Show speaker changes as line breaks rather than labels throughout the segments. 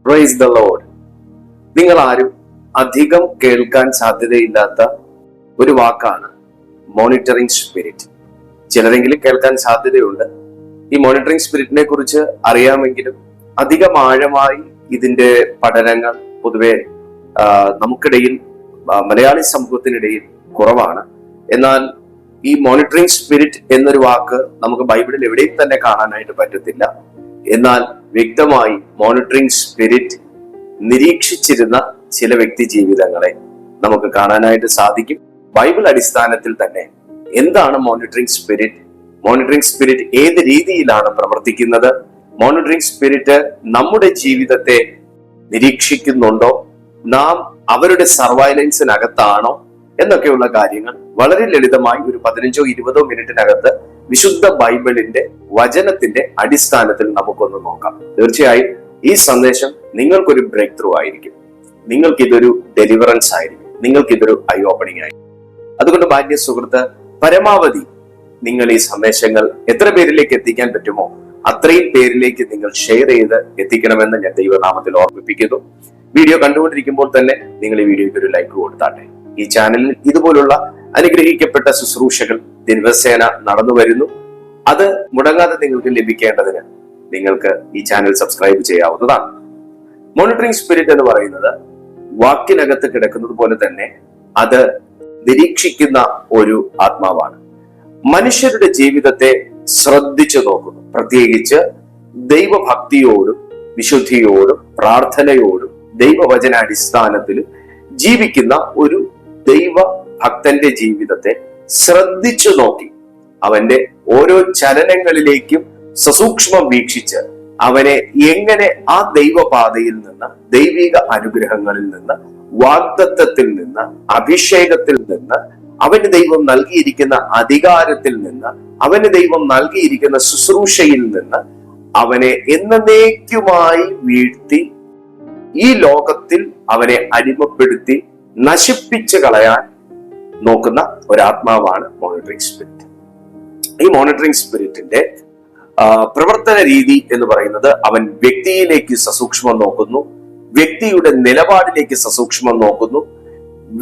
Price the Lord. നിങ്ങൾ ആരും അധികം കേൾക്കാൻ സാധ്യതയില്ലാത്ത ഒരു വാക്കാണ് മോണിറ്ററിംഗ് സ്പിരിറ്റ്. ചിലരെങ്കിലും കേൾക്കാൻ സാധ്യതയുണ്ട്. ഈ മോണിറ്ററിംഗ് സ്പിരിറ്റിനെ കുറിച്ച് അറിയാമെങ്കിലും അധികം ആഴമായി ഇതിന്റെ പഠനങ്ങൾ പൊതുവെ നമുക്കിടയിൽ, മലയാളി സമൂഹത്തിനിടയിൽ കുറവാണ്. എന്നാൽ ഈ മോണിറ്ററിംഗ് സ്പിരിറ്റ് എന്നൊരു വാക്ക് നമുക്ക് ബൈബിളിൽ എവിടെയും തന്നെ കാണാനായിട്ട് പറ്റത്തില്ല. എന്നാൽ വ്യക്തമായി മോണിറ്ററിംഗ് സ്പിരിറ്റ് നിരീക്ഷിച്ചിരുന്ന ചില വ്യക്തി ജീവിതങ്ങളെ നമുക്ക് കാണാനായിട്ട് സാധിക്കും. ബൈബിൾ അടിസ്ഥാനത്തിൽ തന്നെ എന്താണ് മോണിറ്ററിംഗ് സ്പിരിറ്റ്, മോണിറ്ററിംഗ് സ്പിരിറ്റ് ഏത് രീതിയിലാണ് പ്രവർത്തിക്കുന്നത്, മോണിറ്ററിംഗ് സ്പിരിറ്റ് നമ്മുടെ ജീവിതത്തെ നിരീക്ഷിക്കുന്നുണ്ടോ, നാം അവരുടെ സർവൈലൻസിനകത്താണോ എന്നൊക്കെയുള്ള കാര്യങ്ങൾ വളരെ ലളിതമായി ഒരു 15-20 മിനിറ്റിനകത്ത് വിശുദ്ധ ബൈബിളിന്റെ വചനത്തിന്റെ അടിസ്ഥാനത്തിൽ നമുക്കൊന്ന് നോക്കാം. തീർച്ചയായും ഈ സന്ദേശം നിങ്ങൾക്കൊരു ബ്രേക്ക് ത്രൂ ആയിരിക്കും, നിങ്ങൾക്കിതൊരു ഡെലിവറൻസ് ആയിരിക്കും, നിങ്ങൾക്കിതൊരു ഐ ഓപ്പണിംഗ് ആയിരിക്കും. അതുകൊണ്ട് ഭാഗ്യ സുഹൃത്ത്, പരമാവധി നിങ്ങൾ ഈ സന്ദേശങ്ങൾ എത്ര പേരിലേക്ക് എത്തിക്കാൻ പറ്റുമോ അത്രയും പേരിലേക്ക് നിങ്ങൾ ഷെയർ ചെയ്ത് എത്തിക്കണമെന്ന് ഞാൻ ദൈവനാമത്തിൽ ഓർമ്മിപ്പിക്കുന്നു. വീഡിയോ കണ്ടുകൊണ്ടിരിക്കുമ്പോൾ തന്നെ നിങ്ങൾ ഈ വീഡിയോയ്ക്ക് ഒരു ലൈക്ക് കൊടുത്താട്ടെ. ഈ ചാനലിൽ ഇതുപോലുള്ള അനുഗ്രഹിക്കപ്പെട്ട ശുശ്രൂഷകൾ ദിവസേന നടന്നു വരുന്നു. അത് മുടങ്ങാതെ നിങ്ങൾക്ക് ലഭിക്കേണ്ടതിന് നിങ്ങൾക്ക് ഈ ചാനൽ സബ്സ്ക്രൈബ് ചെയ്യാവുന്നതാണ്. മോണിറ്ററിംഗ് സ്പിരിറ്റ് എന്ന് പറയുന്നത് വാക്കിനകത്ത് കിടക്കുന്നത് പോലെ തന്നെ അത് നിരീക്ഷിക്കുന്ന ഒരു ആത്മാവാണ്. മനുഷ്യരുടെ ജീവിതത്തെ ശ്രദ്ധിച്ചു നോക്കുന്നു. പ്രത്യേകിച്ച് ദൈവഭക്തിയോടും വിശുദ്ധിയോടും പ്രാർത്ഥനയോടും ദൈവവചനാടിസ്ഥാനത്തിലും ജീവിക്കുന്ന ഒരു ദൈവഭക്തന്റെ ജീവിതത്തെ ശ്രദ്ധിച്ചു നോക്കി അവന്റെ ഓരോ ചലനങ്ങളിലേക്കും സസൂക്ഷ്മം വീക്ഷിച്ച് അവനെ എങ്ങനെ ആ ദൈവപാതയിൽ നിന്ന്, ദൈവിക അനുഗ്രഹങ്ങളിൽ നിന്ന്, വാഗ്ദത്തത്തിൽ നിന്ന്, അഭിഷേകത്തിൽ നിന്ന്, അവന് ദൈവം നൽകിയിരിക്കുന്ന അധികാരത്തിൽ നിന്ന്, അവന് ദൈവം നൽകിയിരിക്കുന്ന ശുശ്രൂഷയിൽ നിന്ന് അവനെ എന്നേക്കുമായി വീഴ്ത്തി ഈ ലോകത്തിൽ അവനെ അടിമപ്പെടുത്തി നശിപ്പിച്ചു കളയാൻ നോക്കുന്ന ഒരാത്മാവാണ് മോണിറ്ററിംഗ് സ്പിരിറ്റ്. ഈ മോണിറ്ററിംഗ് സ്പിരിറ്റിന്റെ പ്രവർത്തന രീതി എന്ന് പറയുന്നത് അവൻ വ്യക്തിയിലേക്ക് സസൂക്ഷ്മം നോക്കുന്നു, വ്യക്തിയുടെ നിലപാടിലേക്ക് സസൂക്ഷ്മം നോക്കുന്നു,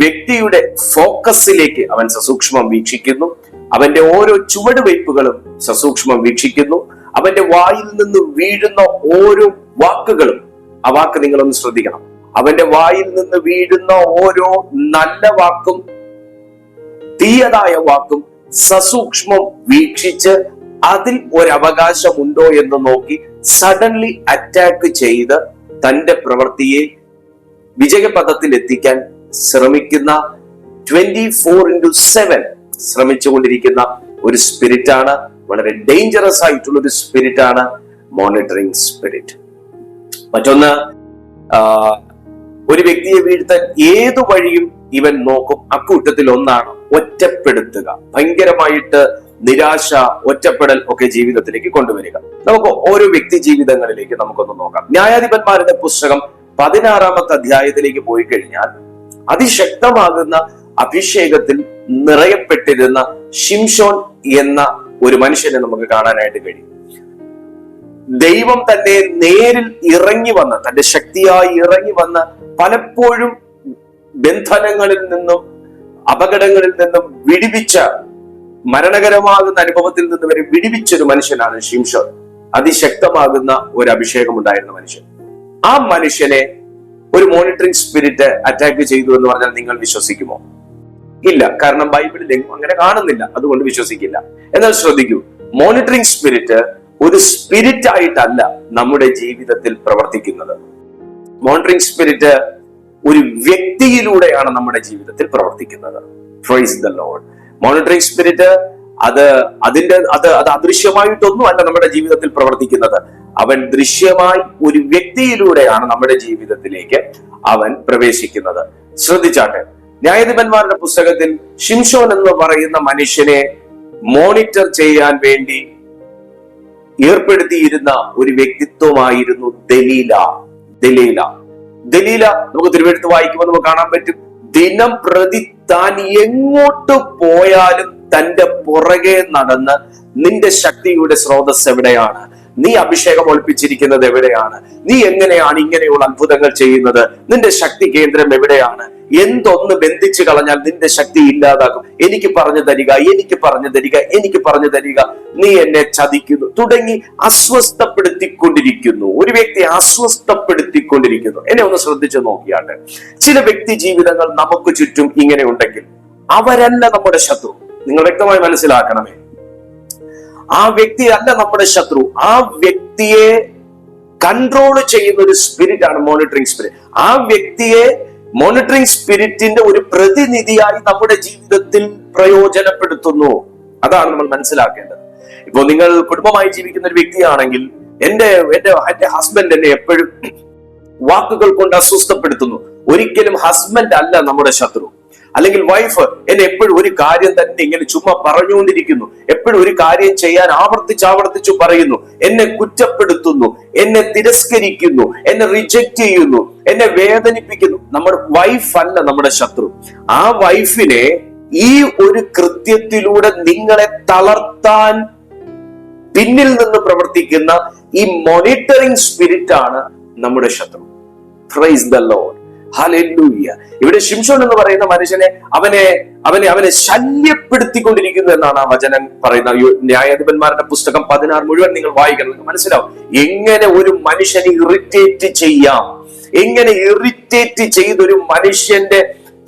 വ്യക്തിയുടെ ഫോക്കസിലേക്ക് അവൻ സസൂക്ഷ്മം വീക്ഷിക്കുന്നു, അവന്റെ ഓരോ ചുവടുവയ്പ്പുകളും സസൂക്ഷ്മം വീക്ഷിക്കുന്നു, അവന്റെ വായിൽ നിന്ന് വീഴുന്ന ഓരോ വാക്കുകളും, ആ വാക്ക് നിങ്ങളൊന്ന് ശ്രദ്ധിക്കണം, അവന്റെ വായിൽ നിന്ന് വീഴുന്ന ഓരോ നല്ല വാക്കും തീയതായ വാക്കും സസൂക്ഷ്മം വീക്ഷിച്ച് അതിൽ ഒരവകാശമുണ്ടോ എന്ന് നോക്കി സഡൻലി അറ്റാക്ക് ചെയ്ത് തന്റെ പ്രവൃത്തിയെ വിജയപഥത്തിൽ എത്തിക്കാൻ ശ്രമിക്കുന്ന 24/7 ശ്രമിച്ചുകൊണ്ടിരിക്കുന്ന ഒരു സ്പിരിറ്റാണ്. വളരെ ഡേഞ്ചറസ് ആയിട്ടുള്ള ഒരു സ്പിരിറ്റാണ് മോണിറ്ററിംഗ് സ്പിരിറ്റ്. മറ്റൊന്ന്, ഒരു വ്യക്തിയെ വീഴ്ത്താൻ ഏതു വഴിയും ഇവൻ നോക്കും. അക്കൂട്ടത്തിൽ ഒന്നാണ് ഒറ്റപ്പെടുത്തുക. ഭയങ്കരമായിട്ട് നിരാശ, ഒറ്റപ്പെടൽ ഒക്കെ ജീവിതത്തിലേക്ക് കൊണ്ടുവരിക. നമുക്ക് ഓരോ വ്യക്തി ജീവിതങ്ങളിലേക്ക് നമുക്കൊന്ന് നോക്കാം. ന്യായാധിപന്മാരുടെ പുസ്തകം 16-ാമത്തെ അധ്യായത്തിലേക്ക് പോയി കഴിഞ്ഞാൽ അതിശക്തമാകുന്ന അഭിഷേകത്തിൽ നിറയപ്പെട്ടിരുന്ന ശിംശോൻ എന്ന ഒരു മനുഷ്യനെ നമുക്ക് കാണാനായിട്ട് കഴിയും. ദൈവം തന്നെ നേരിൽ ഇറങ്ങി വന്ന്, തന്റെ ശക്തിയായി ഇറങ്ങി വന്ന് പലപ്പോഴും ബന്ധനങ്ങളിൽ നിന്നും അപകടങ്ങളിൽ നിന്നും വിടുവിച്ച, മരണകരമാകുന്ന അനുഭവത്തിൽ നിന്ന് വരെ വിടുവിച്ചൊരു മനുഷ്യനാണ് ശിംശോൻ. അതിശക്തമാകുന്ന ഒരു അഭിഷേകം ഉണ്ടായിരുന്ന മനുഷ്യൻ. ആ മനുഷ്യനെ ഒരു മോണിറ്ററിംഗ് സ്പിരിറ്റ് അറ്റാക്ക് ചെയ്തു എന്ന് പറഞ്ഞാൽ നിങ്ങൾ വിശ്വസിക്കുമോ? ഇല്ല. കാരണം ബൈബിളിൽ അങ്ങനെ കാണുന്നില്ല, അതുകൊണ്ട് വിശ്വസിക്കില്ല. എന്നാൽ ശ്രദ്ധിക്കൂ, മോണിറ്ററിംഗ് സ്പിരിറ്റ് ഒരു സ്പിരിറ്റ് ആയിട്ടല്ല നമ്മുടെ ജീവിതത്തിൽ പ്രവർത്തിക്കുന്നത്. മോണിറ്ററിംഗ് സ്പിരിറ്റ് ഒരു വ്യക്തിയിലൂടെയാണ് നമ്മുടെ ജീവിതത്തിൽ പ്രവർത്തിക്കുന്നത്. Price the Lord. Monitoring spirit അത് അദൃശ്യമായിട്ടൊന്നും അല്ല നമ്മുടെ ജീവിതത്തിൽ പ്രവർത്തിക്കുന്നത്. അവൻ ദൃശ്യമായി ഒരു വ്യക്തിയിലൂടെയാണ് നമ്മുടെ ജീവിതത്തിലേക്ക് അവൻ പ്രവേശിക്കുന്നത്. ശ്രദ്ധിച്ചാട്ടെ, ന്യായാധിപന്മാരുടെ പുസ്തകത്തിൽ ശിംശോൻ എന്ന് പറയുന്ന മനുഷ്യനെ മോണിറ്റർ ചെയ്യാൻ വേണ്ടി ഏർപ്പെടുത്തിയിരുന്ന ഒരു വ്യക്തിത്വമായിരുന്നു ദലീല. നമുക്ക് തിരുവെഴുത്ത് വായിക്കുമ്പോൾ നമുക്ക് കാണാൻ പറ്റും, ദിനം പ്രതി താൻ എങ്ങോട്ട് പോയാലും തന്റെ പുറകെ നടന്ന് നിന്റെ ശക്തിയുടെ സ്രോതസ് എവിടെയാണ്, നീ അഭിഷേകം ഒളിപ്പിച്ചിരിക്കുന്നത് എവിടെയാണ്? നീ എങ്ങനെയാണ് ഇങ്ങനെയുള്ള അത്ഭുതങ്ങൾ ചെയ്യുന്നത്? നിന്റെ ശക്തി കേന്ദ്രം എവിടെയാണ്? എന്തൊന്ന് ബന്ധിച്ചു കളഞ്ഞാൽ നിന്റെ ശക്തി ഇല്ലാതാകും. എനിക്ക് പറഞ്ഞു തരിക, എനിക്ക് പറഞ്ഞു തരിക, എനിക്ക് പറഞ്ഞു തരിക, നീ എന്നെ ചതിക്കുന്നു തുടങ്ങി അസ്വസ്ഥപ്പെടുത്തിക്കൊണ്ടിരിക്കുന്നു. ഒരു വ്യക്തി അസ്വസ്ഥപ്പെടുത്തിക്കൊണ്ടിരിക്കുന്നു. എന്നെ ഒന്ന് ശ്രദ്ധിച്ചു നോക്കിയാട്ടെ. ചില വ്യക്തി ജീവിതങ്ങൾ നമുക്ക് ചുറ്റും ഇങ്ങനെ ഉണ്ടെങ്കിൽ അവരല്ല നമ്മുടെ ശത്രു. നിങ്ങൾ വ്യക്തമായി മനസ്സിലാക്കണമേ. ആ വ്യക്തി അല്ല നമ്മുടെ ശത്രു. ആ വ്യക്തിയെ കൺട്രോൾ ചെയ്യുന്ന ഒരു സ്പിരിറ്റ് ആണ് മോണിറ്ററിംഗ് സ്പിരിറ്റ്. ആ വ്യക്തിയെ മോണിറ്ററിംഗ് സ്പിരിറ്റിന്റെ ഒരു പ്രതിനിധിയായി നമ്മുടെ ജീവിതത്തിൽ പ്രയോജനപ്പെടുത്തുന്നു. അതാണ് നമ്മൾ മനസ്സിലാക്കേണ്ടത്. ഇപ്പോ നിങ്ങൾ കുടുംബമായി ജീവിക്കുന്ന ഒരു വ്യക്തിയാണെങ്കിൽ, എന്റെ ഹസ്ബൻഡ് എന്നെ എപ്പോഴും വാക്കുകൾ കൊണ്ട് അസ്വസ്ഥപ്പെടുത്തുന്നു. ഒരിക്കലും ഹസ്ബൻഡ് അല്ല നമ്മുടെ ശത്രു. അല്ലെങ്കിൽ വൈഫ് എന്നെ എപ്പോഴും ഒരു കാര്യം തന്നെ ഇങ്ങനെ ചുമ്മാ പറഞ്ഞുകൊണ്ടിരിക്കുന്നു, എപ്പോഴും ഒരു കാര്യം ചെയ്യാൻ ആവർത്തിച്ചു പറയുന്നു, എന്നെ കുറ്റപ്പെടുത്തുന്നു, എന്നെ തിരസ്കരിക്കുന്നു, എന്നെ റിജക്റ്റ് ചെയ്യുന്നു, എന്നെ വേദനിപ്പിക്കുന്നു. നമ്മുടെ വൈഫ് അല്ല നമ്മുടെ ശത്രു. ആ വൈഫിനെ ഈ ഒരു കൃത്യത്തിലൂടെ നിങ്ങളെ തളർത്താൻ പിന്നിൽ നിന്ന് പ്രവർത്തിക്കുന്ന ഈ മോണിറ്ററിംഗ് സ്പിരിറ്റ് ആണ് നമ്മുടെ ശത്രു. Price the lord, hallelujah. ഇവിടെ ശിംശോൻ എന്ന് പറയുന്ന മനുഷ്യനെ അവനെ ശല്യപ്പെടുത്തിക്കൊണ്ടിരിക്കുന്നു എന്നാണ് ആ വചനം പറയുന്ന. ന്യായാധിപന്മാരുടെ പുസ്തകം 16 മുഴുവൻ നിങ്ങൾ വായിക്കണം, നിങ്ങൾക്ക് മനസ്സിലാവും എങ്ങനെ ഒരു മനുഷ്യനെ ഇറിറ്റേറ്റ് ചെയ്യാം, എങ്ങനെ ഇറിറ്റേറ്റ് ചെയ്തൊരു മനുഷ്യന്റെ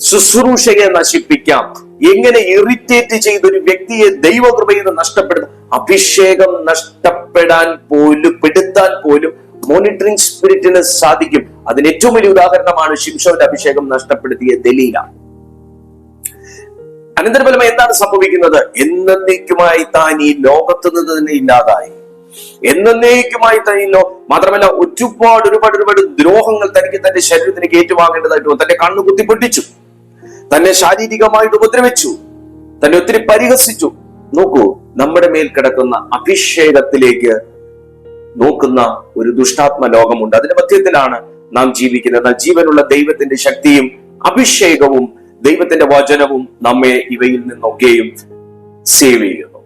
ശുശ്രൂഷയെ നശിപ്പിക്കാം, എങ്ങനെ ഇറിറ്റേറ്റ് ചെയ്തൊരു വ്യക്തിയെ ദൈവകൃപയിൽ നിന്ന് നഷ്ടപ്പെടുന്ന അഭിഷേകം നഷ്ടപ്പെടാൻ പോലും മോണിറ്ററിംഗ് സ്പിരിറ്റിന് സാധിക്കും. അതിന് ഏറ്റവും വലിയ ഉദാഹരണമാണ് ശിംശോന്റെ അഭിഷേകം നഷ്ടപ്പെടുത്തിയ ദലീല. അനന്തരഫലമായി എന്താണ് സംഭവിക്കുന്നത്? എന്നേക്കുമായി താൻ ഈ ലോകത്ത് നിന്ന് തന്നെ ഇല്ലാതായി. എന്നേക്കുമായി തന്നെ. മാത്രമല്ല ഒരുപാട് ദ്രോഹങ്ങൾ തനിക്ക് തന്റെ ശരീരത്തിലേക്ക് ഏറ്റുവാങ്ങേണ്ടതായിട്ട് വന്നു. തന്റെ കണ്ണു കുത്തിപ്പൊട്ടിച്ചു, തന്നെ ശാരീരികമായിട്ട് ഉപദ്രവിച്ചു, തന്നെ ഒത്തിരി പരിഹസിച്ചു. നോക്കൂ, നമ്മുടെ മേൽ കിടക്കുന്ന അഭിഷേകത്തിലേക്ക് നോക്കുന്ന ഒരു ദുഷ്ടാത്മ ലോകമുണ്ട്. അതിന്റെ മധ്യത്തിലാണ് നാം ജീവിക്കുന്നത്. ജീവനുള്ള ദൈവത്തിന്റെ ശക്തിയും അഭിഷേകവും ദൈവത്തിന്റെ വചനവും നമ്മെ ഇവയിൽ നിന്നൊക്കെയും സേവ് ചെയ്യുന്നു.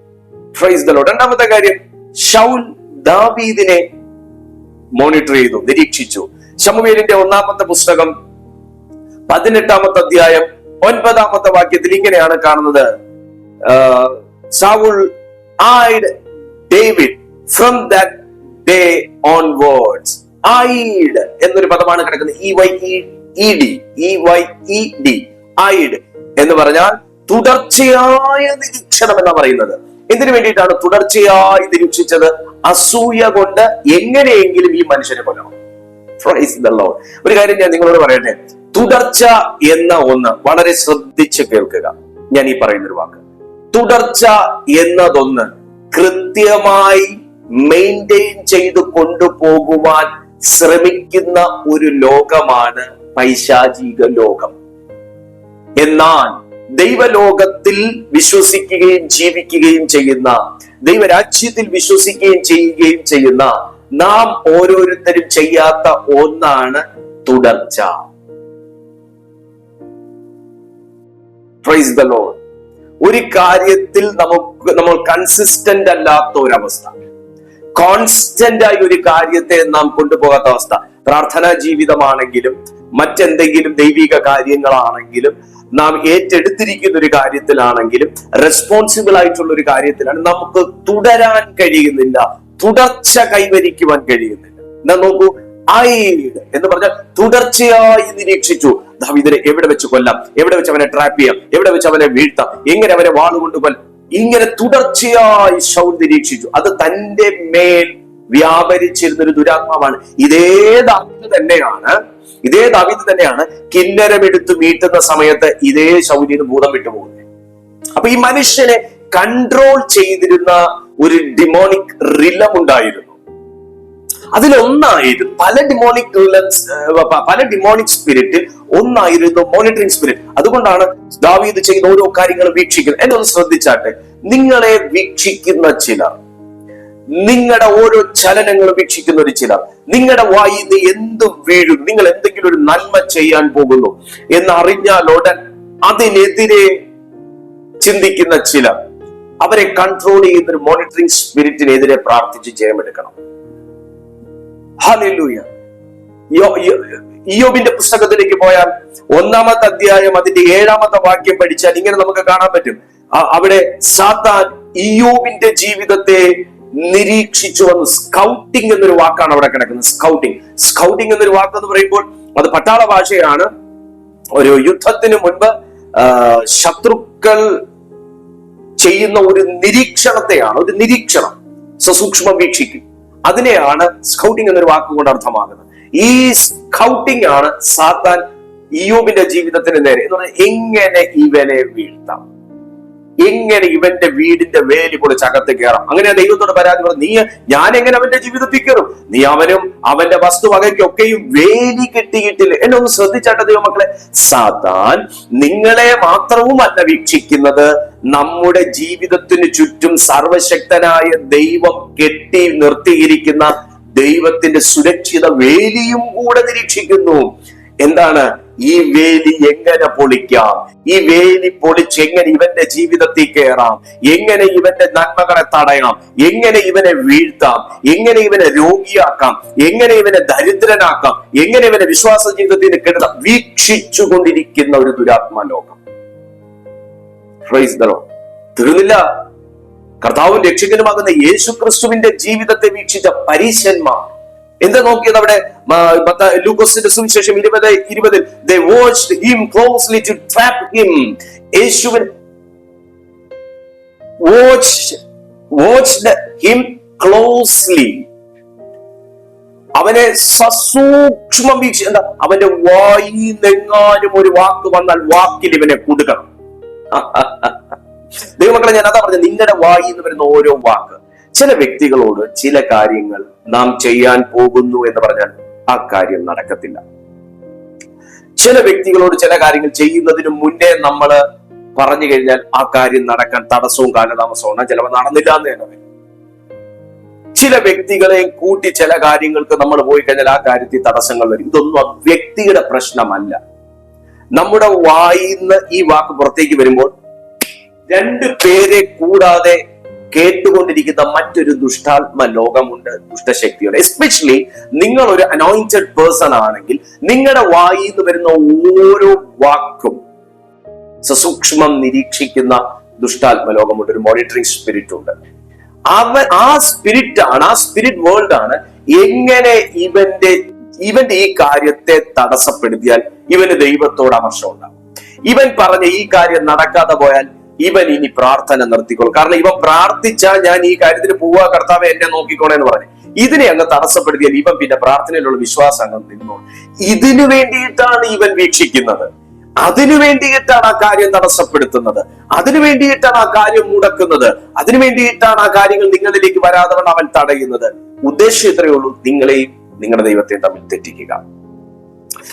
Price the Lord. രണ്ടാമത്തെ കാര്യം, ശൗൽ ദാവീദിനെ മോണിറ്റർ ചെയ്തു, നിരീക്ഷിച്ചു. ശമൂവേലിന്റെ 1-ാമത്തെ പുസ്തകം 18-ാമത്തെ അധ്യായം 9-ാമത്തെ വാക്യത്തിൽ ഇങ്ങനെയാണ് കാണുന്നത്. Saul eyed David from that day onwards. Eyed എന്നൊരു പദമാണ് കിടക്കുന്നത്. EYED eyed എന്ന് പറഞ്ഞാൽ തുടർച്ചയായ നിരീക്ഷണം എന്നാ പറയുന്നത്. എന്തിനു വേണ്ടിയിട്ടാണ് തുടർച്ചയായി നിരീക്ഷിച്ചത്? അസൂയ കൊണ്ട് എങ്ങനെയെങ്കിലും ഈ മനുഷ്യനെ കൊല്ലണം. Price the Lord. ഒരു കാര്യം ഞാൻ നിങ്ങളോട് പറയട്ടെ, തുടർച്ച എന്ന ഒന്ന് വളരെ ശ്രദ്ധിച്ച് കേൾക്കുക. ഞാൻ ഈ പറയുന്നൊരു വാക്ക്, തുടർച്ച എന്നതൊന്ന് കൃത്യമായി മെയിൻറ്റെയിൻ ചെയ്ത് കൊണ്ടുപോകുവാൻ ശ്രമിക്കുന്ന ഒരു ലോകമാണ് പൈശാചിക ലോകം. എന്നാൽ ദൈവലോകത്തിൽ വിശ്വസിക്കുകയും ജീവിക്കുകയും ചെയ്യുന്ന, ദൈവരാജ്യത്തിൽ വിശ്വസിക്കുകയും ചെയ്യുന്ന നാം ഓരോരുത്തരും ചെയ്യാത്ത ഒന്നാണ് തുടർച്ച. Price the Lord. ഒരു കാര്യത്തിൽ നമ്മൾ കൺസിസ്റ്റന്റ് അല്ലാത്ത ഒരവസ്ഥ, കോൺസ്റ്റന്റ് ആയി ഒരു കാര്യത്തെ നാം കൊണ്ടുപോകാത്ത അവസ്ഥ. പ്രാർത്ഥനാ ജീവിതമാണെങ്കിലും മറ്റെന്തെങ്കിലും ദൈവിക കാര്യങ്ങളാണെങ്കിലും നാം ഏറ്റെടുത്തിരിക്കുന്ന ഒരു കാര്യത്തിലാണെങ്കിലും റെസ്പോൺസിബിൾ ആയിട്ടുള്ള ഒരു കാര്യത്തിലാണ് നമുക്ക് തുടരാൻ കഴിയുന്നില്ല, തുടർച്ച കൈവരിക്കുവാൻ കഴിയുന്നില്ല. എന്നാ നോക്കൂ, ഐഡ് എന്ന് പറഞ്ഞാൽ തുടർച്ചയായി നിരീക്ഷിച്ചു. ദാവീദിനെ എവിടെ വെച്ച് കൊല്ലാം, എവിടെ വെച്ച് അവനെ ട്രാപ്പ് ചെയ്യാം, എവിടെ വെച്ച് അവനെ വീഴ്ത്താം, എങ്ങനെ അവനെ വാളുകൊണ്ട് കൊല്ലാം, ഇങ്ങനെ തുടർച്ചയായി ശൗൽ നിരീക്ഷിച്ചു. അത് തന്റെ മേൽ വ്യാപരിച്ചിരുന്നൊരു ദുരാത്മാവാണ്. ഇതേ ദാവീദ് തന്നെയാണ് കിന്നരമെടുത്ത് മീട്ടുന്ന സമയത്ത് ഇതേ ശൗലിന് ഭൂതം വിട്ടുപോകുന്നത്. അപ്പൊ ഈ മനുഷ്യനെ കൺട്രോൾ ചെയ്തിരുന്ന ഒരു ഡിമോണിക് റിലം ഉണ്ടായിരുന്നു. അതിലൊന്നായിരുന്നു പല ഡിമോണിക് സ്പിരിറ്റിൽ ഒന്നായിരുന്നു മോണിറ്ററിംഗ് സ്പിരിറ്റ്. അതുകൊണ്ടാണ് ദാവീദ് ചെയ്യുന്ന ഓരോ കാര്യങ്ങളും വീക്ഷിക്കുന്നത്. എന്നെ ഒന്ന് ശ്രദ്ധിച്ചാട്ടെ, നിങ്ങളെ വീക്ഷിക്കുന്ന ചിലർ, നിങ്ങളുടെ ഓരോ ചലനങ്ങളും വീക്ഷിക്കുന്ന ഒരു ചിലർ, നിങ്ങളുടെ വായിൽ നിന്ന് എന്ത് വീഴും, നിങ്ങൾ എന്തെങ്കിലും ഒരു നന്മ ചെയ്യാൻ പോകുന്നു എന്നറിഞ്ഞാൽ ഉടൻ അതിനെതിരെ ചിന്തിക്കുന്ന ചിലർ, അവരെ കൺട്രോൾ ചെയ്യുന്ന ഒരു മോണിറ്ററിംഗ് സ്പിരിറ്റിനെതിരെ പ്രാർത്ഥിച്ച് ജയമെടുക്കണം. ഹല്ലേലൂയ. ഇയ്യോബിന്റെ പുസ്തകത്തിലേക്ക് പോയാൽ 1-ാമത്തെ അധ്യായം അതിന്റെ 7-ാമത്തെ വാക്യം പഠിച്ചാൽ ഇങ്ങനെ നമുക്ക് കാണാൻ പറ്റും. അവിടെ സാത്താൻ ഇയ്യോബിന്റെ ജീവിതത്തെ നിരീക്ഷിച്ചു വന്നു. സ്കൗട്ടിംഗ് എന്നൊരു വാക്കാണ് അവിടെ കിടക്കുന്നത്. സ്കൗട്ടിംഗ് എന്നൊരു വാക്ക് എന്ന് പറയുമ്പോൾ അത് പട്ടാള ഭാഷയാണ്. ഒരു യുദ്ധത്തിന് മുൻപ് ശത്രുക്കൾ ചെയ്യുന്ന ഒരു നിരീക്ഷണത്തെയാണ്, ഒരു നിരീക്ഷണം, സസൂക്ഷ്മം വീക്ഷിക്കും. അതിനെയാണ് സ്കൗട്ടിംഗ് എന്നൊരു വാക്കുകൊണ്ട് അർത്ഥമാകുന്നത്. ഈ സ്കൗട്ടിംഗ് ആണ് സാത്താൻ ഇയ്യോബിന്റെ ജീവിതത്തിന് നേരെ എന്ന് പറഞ്ഞാൽ എങ്ങനെ ഇവനെ വീഴ്ത്താം, എങ്ങനെ ഇവന്റെ വീടിന്റെ വേലി പൊളിച്ച് അകത്ത് കയറാം. അങ്ങനെ ദൈവത്തോട് പരാതി പറഞ്ഞു, ഞാൻ എങ്ങനെ അവന്റെ ജീവിതത്തിൽ കയറും? നീ അവനും അവന്റെ വസ്തുവകയ്ക്കൊക്കെയും വേലി കെട്ടിയിട്ടില്ല. എന്നെ ഒന്ന് ശ്രദ്ധിച്ചാട്ടെ ദൈവമക്കളെ, സാത്താൻ നിങ്ങളെ മാത്രവുമല്ല വീക്ഷിക്കുന്നത്, നമ്മുടെ ജീവിതത്തിന് ചുറ്റും സർവശക്തനായ ദൈവം കെട്ടി നിർത്തിയിരിക്കുന്ന ദൈവത്തിന്റെ സുരക്ഷിത വേലിയും കൂടെ നിരീക്ഷിക്കുന്നു. എന്താണ്? ഈ വേലി എങ്ങനെ പൊളിക്കാം, ഈ വേലി പൊളിച്ച് എങ്ങനെ ഇവന്റെ ജീവിതത്തിൽ കയറാം, എങ്ങനെ ഇവന്റെ നന്മകളെ തടയാം, എങ്ങനെ ഇവനെ വീഴ്ത്താം, എങ്ങനെ ഇവനെ രോഗിയാക്കാം, എങ്ങനെ ഇവനെ ദരിദ്രനാക്കാം, എങ്ങനെ ഇവനെ വിശ്വാസ ജീവിതത്തിന് കെടുത്താം, വീക്ഷിച്ചുകൊണ്ടിരിക്കുന്ന ഒരു ദുരാത്മാ ലോകം. Price the Lord. തീർന്നില്ല. കർത്താവും രക്ഷകനുമാകുന്ന യേശു ക്രിസ്തുവിന്റെ ജീവിതത്തെ വീക്ഷിച്ച പരീശന്മാർ എന്താ നോക്കിയത്? അവിടെ ലൂക്കോസിന്റെ സുവിശേഷം 20:20 they watched him closely to trap him. യേശുവിൻ watched him closely. അവനെ സസൂക്ഷ്മം വീക്ഷിച്ചു. എന്താ? അവന്റെ വായിന്നെങ്ങാനും ഒരു വാക്ക് വന്നാൽ വാക്കിൽ ഇവനെ കൊടുക്കണം. ദൈവമക്കളെ, ഞാൻ അതാ പറഞ്ഞത്, നിങ്ങളുടെ വായി എന്ന് വരുന്ന ഓരോ വാക്ക്. ചില വ്യക്തികളോട് ചില കാര്യങ്ങൾ നാം ചെയ്യാൻ പോകുന്നു എന്ന് പറഞ്ഞാൽ ആ കാര്യം നടക്കത്തില്ല. ചില വ്യക്തികളോട് ചില കാര്യങ്ങൾ ചെയ്യുന്നതിന് മുന്നേ നമ്മൾ പറഞ്ഞു കഴിഞ്ഞാൽ ആ കാര്യം നടക്കാൻ തടസ്സവും കാലതാമസവും ചിലപ്പോൾ നടന്നില്ല എന്ന് തന്നെ വരും. ചില വ്യക്തികളെ കൂട്ടി ചില കാര്യങ്ങൾക്ക് നമ്മൾ പോയി കഴിഞ്ഞാൽ ആ കാര്യത്തിൽ തടസ്സങ്ങൾ വരും. ഇതൊന്നും ആ വ്യക്തിയുടെ പ്രശ്നമല്ല. നമ്മുടെ വായിന്ന് ഈ വാക്ക് പുറത്തേക്ക് വരുമ്പോൾ 2 പേരെ കൂടാതെ കേട്ടുകൊണ്ടിരിക്കുന്ന മറ്റൊരു ദുഷ്ടാത്മ ലോകമുണ്ട്, ദുഷ്ടശക്തിയുണ്ട്. എസ്പെഷ്യലി നിങ്ങൾ ഒരു അനോയിന്റഡ് പേഴ്സൺ ആണെങ്കിൽ നിങ്ങളുടെ വായിൽ നിന്ന് വരുന്ന ഓരോ വാക്കും സസൂക്ഷ്മം നിരീക്ഷിക്കുന്ന ദുഷ്ടാത്മ ലോകമുണ്ട്, ഒരു മോണിറ്ററിംഗ് സ്പിരിറ്റ് ഉണ്ട്. ആ സ്പിരിറ്റ് വേൾഡ് ആണ് എങ്ങനെ ഇവന്റെ ഈ കാര്യത്തെ തടസ്സപ്പെടുത്തിയാൽ ഇവന് ദൈവത്തോട് അമർഷം ഉണ്ടാകും. ഇവൻ പറഞ്ഞ ഈ കാര്യം നടക്കാതെ പോയാൽ ഇവൻ ഇനി പ്രാർത്ഥന നിർത്തിക്കോളും. കാരണം ഇവൻ പ്രാർത്ഥിച്ചാൽ ഞാൻ ഈ കാര്യത്തിന് പോവാ, കർത്താവെ എന്നെ നോക്കിക്കോളെ എന്ന് പറഞ്ഞു. ഇതിനെ അങ്ങ് തടസ്സപ്പെടുത്തിയാൽ ഇവൻ പിന്നെ പ്രാർത്ഥനയിലുള്ള വിശ്വാസം അങ്ങ് നിന്നോളും. ഇതിനു വേണ്ടിയിട്ടാണ് ഇവൻ വീക്ഷിക്കുന്നത്, അതിനു വേണ്ടിയിട്ടാണ് ആ കാര്യം തടസ്സപ്പെടുത്തുന്നത്, അതിനു വേണ്ടിയിട്ടാണ് ആ കാര്യം മുടക്കുന്നത്, അതിനു വേണ്ടിയിട്ടാണ് ആ കാര്യങ്ങൾ നിങ്ങളിലേക്ക് വരാതെ അവൻ തടയുന്നത്. ഉദ്ദേശം ഇത്രയേ ഉള്ളൂ, നിങ്ങളെയും നിങ്ങളുടെ ദൈവത്തെയും തമ്മിൽ തെറ്റിക്കുക.